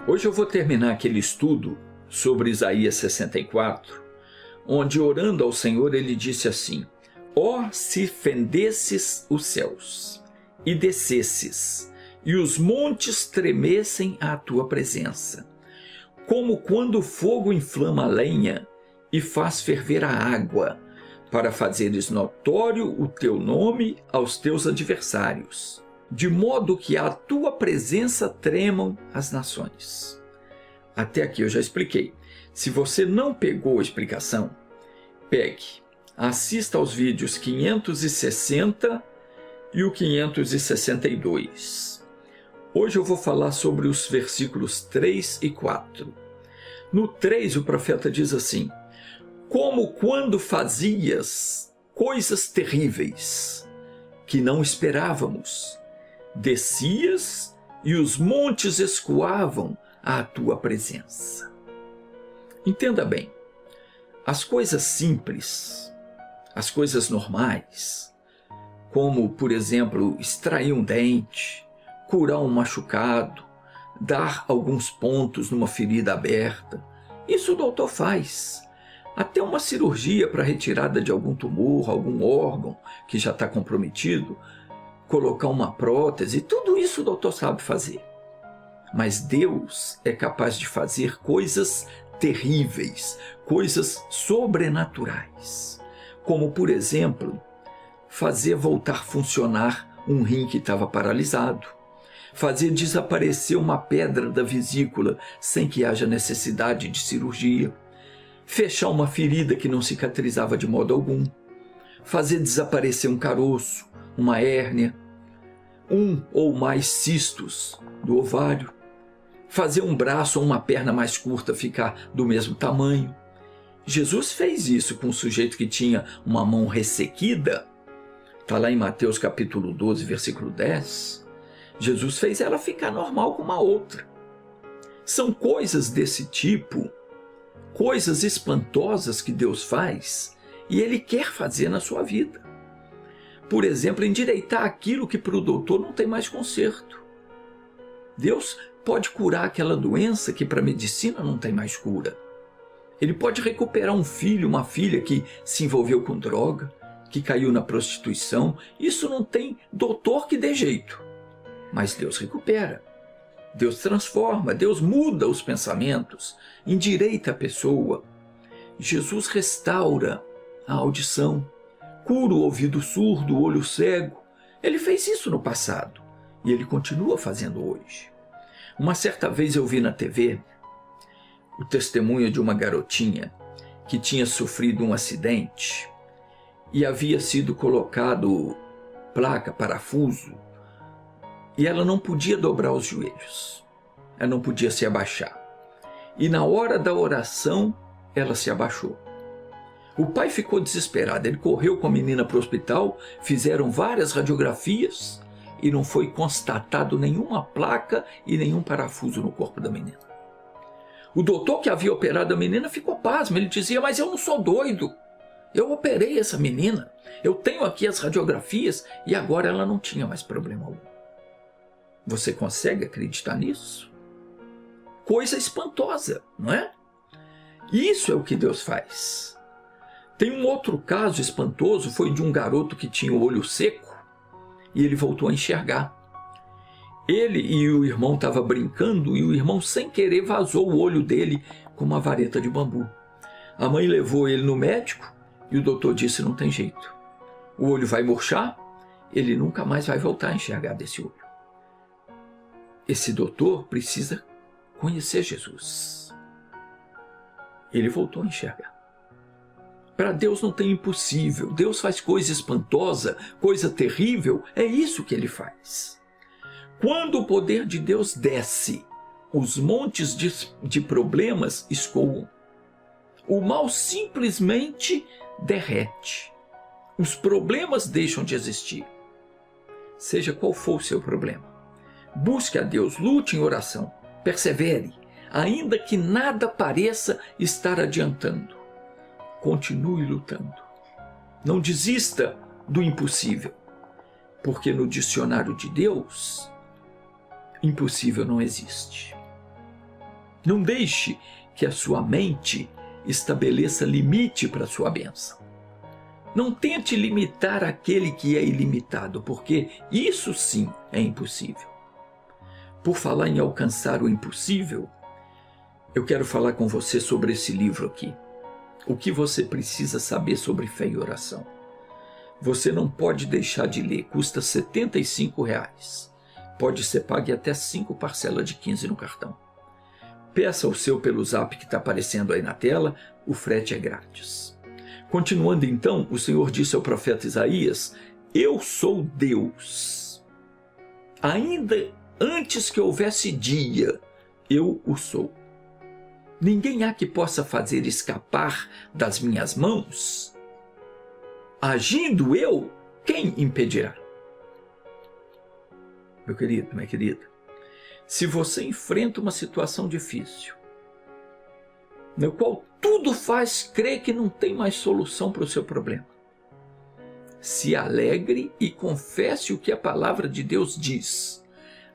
Hoje eu vou terminar aquele estudo sobre Isaías 64, onde, orando ao Senhor, ele disse assim: ó, se fendesses os céus e descesses, e os montes tremessem à tua presença, como quando o fogo inflama a lenha e faz ferver a água, para fazeres notório o teu nome aos teus adversários, de modo que à tua presença tremam as nações. Até aqui eu já expliquei. Se você não pegou a explicação, pegue, assista aos vídeos 560 e o 562. Hoje eu vou falar sobre os versículos 3 e 4. No 3, o profeta diz assim: como quando fazias coisas terríveis que não esperávamos, descias e os montes escoavam à tua presença. Entenda bem, as coisas simples, as coisas normais, como, por exemplo, extrair um dente, curar um machucado, dar alguns pontos numa ferida aberta, isso o doutor faz. Até uma cirurgia para retirada de algum tumor, algum órgão que já está comprometido, colocar uma prótese, tudo isso o doutor sabe fazer. Mas Deus é capaz de fazer coisas terríveis, coisas sobrenaturais, como, por exemplo, fazer voltar a funcionar um rim que estava paralisado, fazer desaparecer uma pedra da vesícula sem que haja necessidade de cirurgia, fechar uma ferida que não cicatrizava de modo algum, fazer desaparecer um caroço, uma hérnia, um ou mais cistos do ovário, fazer um braço ou uma perna mais curta ficar do mesmo tamanho. Jesus fez isso com um sujeito que tinha uma mão ressequida, está lá em Mateus capítulo 12, versículo 10. Jesus fez ela ficar normal com uma outra. São coisas desse tipo, coisas espantosas que Deus faz e Ele quer fazer na sua vida. Por exemplo, endireitar aquilo que para o doutor não tem mais conserto. Deus pode curar aquela doença que para a medicina não tem mais cura. Ele pode recuperar um filho, uma filha que se envolveu com droga, que caiu na prostituição. Isso não tem doutor que dê jeito. Mas Deus recupera. Deus transforma, Deus muda os pensamentos, endireita a pessoa. Jesus restaura a audição, cura o ouvido surdo, o olho cego. Ele fez isso no passado e ele continua fazendo hoje. Uma certa vez eu vi na TV o testemunho de uma garotinha que tinha sofrido um acidente e havia sido colocado placa, parafuso, e ela não podia dobrar os joelhos, ela não podia se abaixar. E na hora da oração, ela se abaixou. O pai ficou desesperado, ele correu com a menina para o hospital, fizeram várias radiografias e não foi constatado nenhuma placa e nenhum parafuso no corpo da menina. O doutor que havia operado a menina ficou pasmo, ele dizia: mas eu não sou doido, eu operei essa menina, eu tenho aqui as radiografias e agora ela não tinha mais problema algum. Você consegue acreditar nisso? Coisa espantosa, não é? Isso é o que Deus faz. Tem um outro caso espantoso, foi de um garoto que tinha o olho seco e ele voltou a enxergar. Ele e o irmão estavam brincando e o irmão, sem querer, vazou o olho dele com uma vareta de bambu. A mãe levou ele no médico e o doutor disse: não tem jeito. O olho vai murchar, ele nunca mais vai voltar a enxergar desse olho. Esse doutor precisa conhecer Jesus. Ele voltou a enxergar. Para Deus não tem impossível. Deus faz coisa espantosa, coisa terrível. É isso que Ele faz. Quando o poder de Deus desce, os montes de problemas escoam. O mal simplesmente derrete. Os problemas deixam de existir. Seja qual for o seu problema, busque a Deus, lute em oração, persevere, ainda que nada pareça estar adiantando. Continue lutando. Não desista do impossível, porque no dicionário de Deus, impossível não existe. Não deixe que a sua mente estabeleça limite para a sua bênção. Não tente limitar aquele que é ilimitado, porque isso sim é impossível. Por falar em alcançar o impossível, eu quero falar com você sobre esse livro aqui. O que você precisa saber sobre fé e oração. Você não pode deixar de ler, custa R$ 75. Pode ser pago até 5 parcelas de 15 no cartão. Peça o seu pelo zap que está aparecendo aí na tela, o frete é grátis. Continuando então, o Senhor disse ao profeta Isaías: eu sou Deus. Ainda antes que houvesse dia, eu o sou. Ninguém há que possa fazer escapar das minhas mãos. Agindo eu, quem impedirá? Meu querido, minha querida, se você enfrenta uma situação difícil, no qual tudo faz crer que não tem mais solução para o seu problema, se alegre e confesse o que a palavra de Deus diz.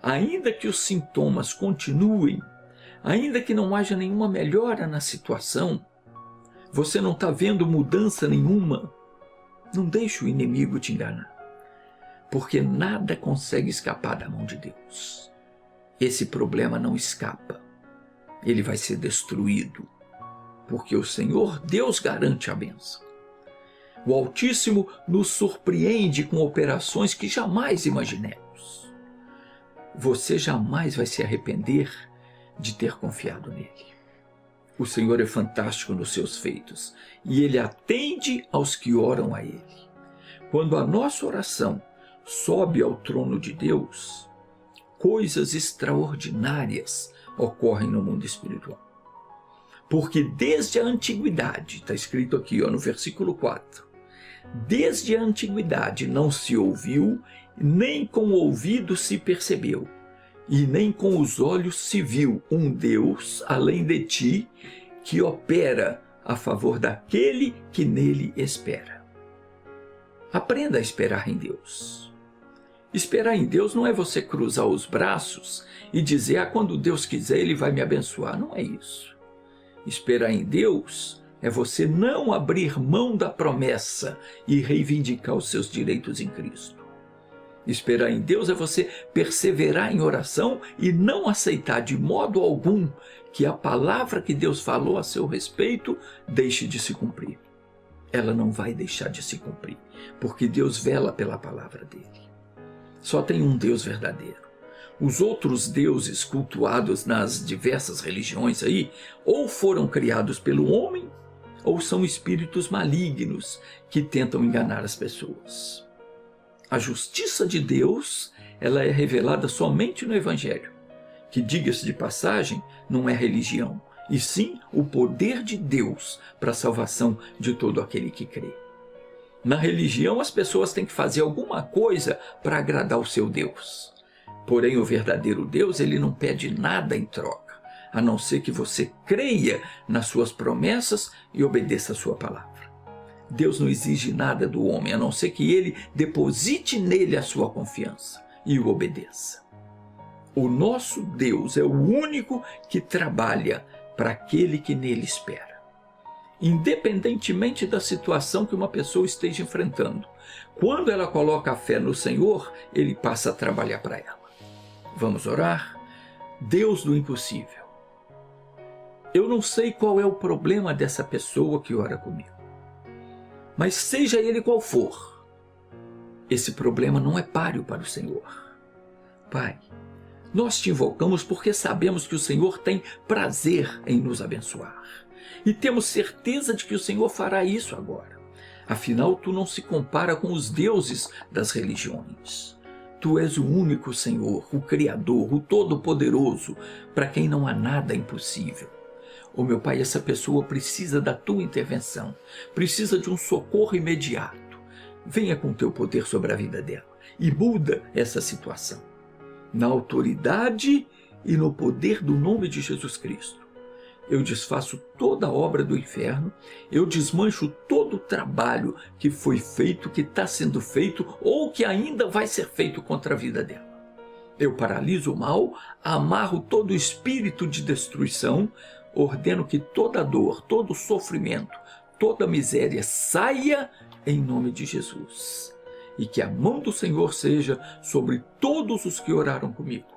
Ainda que os sintomas continuem, ainda que não haja nenhuma melhora na situação, você não está vendo mudança nenhuma, não deixe o inimigo te enganar, porque nada consegue escapar da mão de Deus. Esse problema não escapa, ele vai ser destruído, porque o Senhor Deus garante a bênção. O Altíssimo nos surpreende com operações que jamais imaginemos. Você jamais vai se arrepender de ter confiado nele. O Senhor é fantástico nos seus feitos e ele atende aos que oram a ele. Quando a nossa oração sobe ao trono de Deus, coisas extraordinárias ocorrem no mundo espiritual. Porque desde a antiguidade, está escrito aqui no versículo 4, desde a antiguidade não se ouviu, nem com o ouvido se percebeu, e nem com os olhos se viu um Deus além de ti, que opera a favor daquele que nele espera. Aprenda a esperar em Deus. Esperar em Deus não é você cruzar os braços e dizer, quando Deus quiser ele vai me abençoar. Não é isso. Esperar em Deus é você não abrir mão da promessa e reivindicar os seus direitos em Cristo. Esperar em Deus é você perseverar em oração e não aceitar de modo algum que a palavra que Deus falou a seu respeito deixe de se cumprir. Ela não vai deixar de se cumprir, porque Deus vela pela palavra dele. Só tem um Deus verdadeiro. Os outros deuses cultuados nas diversas religiões aí, ou foram criados pelo homem, ou são espíritos malignos que tentam enganar as pessoas. A justiça de Deus, ela é revelada somente no Evangelho, que, diga-se de passagem, não é religião, e sim o poder de Deus para a salvação de todo aquele que crê. Na religião, as pessoas têm que fazer alguma coisa para agradar o seu Deus. Porém, o verdadeiro Deus, ele não pede nada em troca, a não ser que você creia nas suas promessas e obedeça a sua palavra. Deus não exige nada do homem, a não ser que ele deposite nele a sua confiança e o obedeça. O nosso Deus é o único que trabalha para aquele que nele espera. Independentemente da situação que uma pessoa esteja enfrentando, quando ela coloca a fé no Senhor, ele passa a trabalhar para ela. Vamos orar? Deus do impossível. Eu não sei qual é o problema dessa pessoa que ora comigo. Mas seja ele qual for, esse problema não é páreo para o Senhor. Pai, nós te invocamos porque sabemos que o Senhor tem prazer em nos abençoar. E temos certeza de que o Senhor fará isso agora. Afinal, tu não se compara com os deuses das religiões. Tu és o único Senhor, o Criador, o Todo-Poderoso, para quem não há nada impossível. Oh, meu Pai, essa pessoa precisa da tua intervenção, precisa de um socorro imediato. Venha com teu poder sobre a vida dela e muda essa situação. Na autoridade e no poder do nome de Jesus Cristo, eu desfaço toda a obra do inferno, eu desmancho todo o trabalho que foi feito, que está sendo feito ou que ainda vai ser feito contra a vida dela. Eu paraliso o mal, amarro todo espírito de destruição, ordeno que toda dor, todo sofrimento, toda miséria saia em nome de Jesus. E que a mão do Senhor seja sobre todos os que oraram comigo,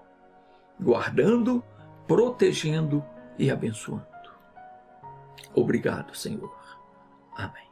guardando, protegendo e abençoando. Obrigado, Senhor. Amém.